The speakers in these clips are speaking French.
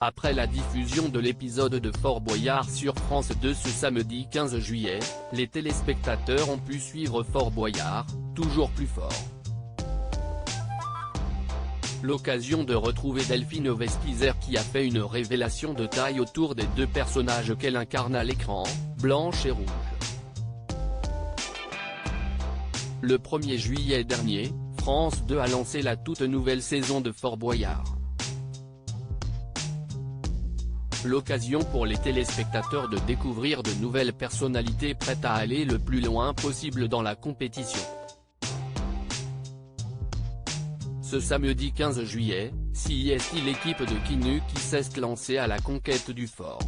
Après la diffusion de l'épisode de Fort Boyard sur France 2 ce samedi 15 juillet, les téléspectateurs ont pu suivre Fort Boyard, toujours plus fort. L'occasion de retrouver Delphine Vespizer qui a fait une révélation de taille autour des deux personnages qu'elle incarne à l'écran, Blanche et Rouge. Le 1er juillet dernier, France 2 a lancé la toute nouvelle saison de Fort Boyard. L'occasion pour les téléspectateurs de découvrir de nouvelles personnalités prêtes à aller le plus loin possible dans la compétition. Ce samedi 15 juillet, CIST l'équipe de Kinu qui s'est lancée à la conquête du fort.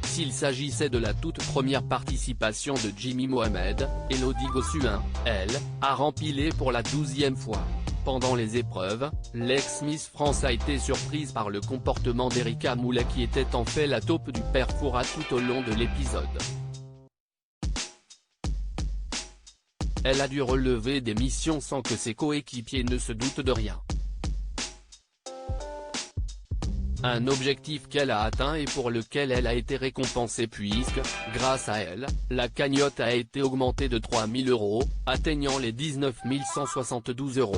S'il s'agissait de la toute première participation de Jimmy Mohamed, Elodie Gossuin, elle, a rempilé pour la 12e fois. Pendant les épreuves, l'ex-Miss France a été surprise par le comportement d'Erika Moulet qui était en fait la taupe du père Fouras tout au long de l'épisode. Elle a dû relever des missions sans que ses coéquipiers ne se doutent de rien. Un objectif qu'elle a atteint et pour lequel elle a été récompensée puisque, grâce à elle, la cagnotte a été augmentée de 3 000 €, atteignant les 19 172 €.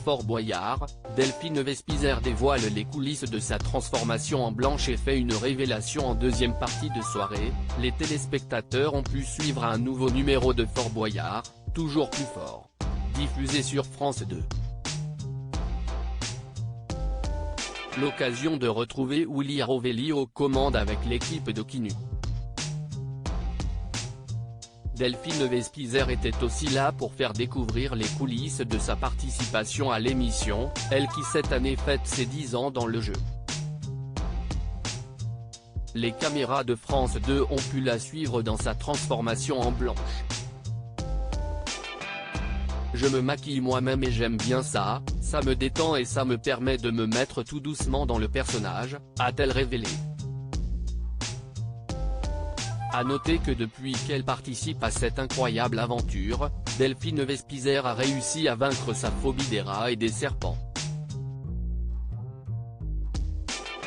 Fort Boyard, Delphine Vespizer dévoile les coulisses de sa transformation en Blanche et fait une révélation en deuxième partie de soirée. Les téléspectateurs ont pu suivre un nouveau numéro de Fort Boyard, toujours plus fort. Diffusé sur France 2. L'occasion de retrouver Willy Rovelli aux commandes avec l'équipe de Kinu. Delphine Vespizer était aussi là pour faire découvrir les coulisses de sa participation à l'émission, elle qui cette année fête ses 10 ans dans le jeu. Les caméras de France 2 ont pu la suivre dans sa transformation en Blanche. Je me maquille moi-même et j'aime bien ça, ça me détend et ça me permet de me mettre tout doucement dans le personnage, a-t-elle révélé. A noter que depuis qu'elle participe à cette incroyable aventure, Delphine Vespizer a réussi à vaincre sa phobie des rats et des serpents.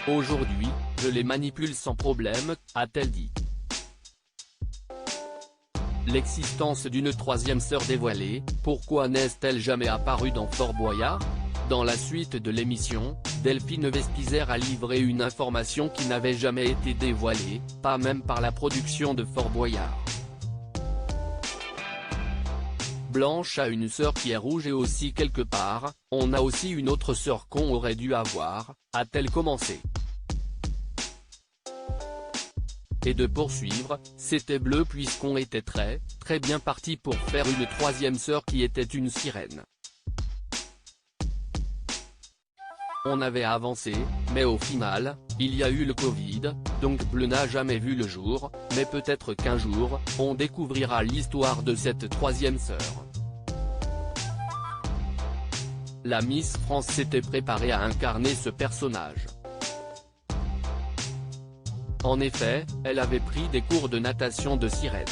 Aujourd'hui, je les manipule sans problème, a-t-elle dit. L'existence d'une troisième sœur dévoilée, pourquoi n'est-elle jamais apparue dans Fort Boyard? Dans la suite de l'émission, Delphine Vespizer a livré une information qui n'avait jamais été dévoilée, pas même par la production de Fort Boyard. Blanche a une sœur qui est rouge et aussi quelque part, on a aussi une autre sœur qu'on aurait dû avoir, a-t-elle commencé. Et de poursuivre, c'était bleu puisqu'on était très bien parti pour faire une troisième sœur qui était une sirène. On avait avancé, mais au final, il y a eu le Covid, donc bleu n'a jamais vu le jour, mais peut-être qu'un jour, on découvrira l'histoire de cette troisième sœur. La Miss France s'était préparée à incarner ce personnage. En effet, elle avait pris des cours de natation de sirène.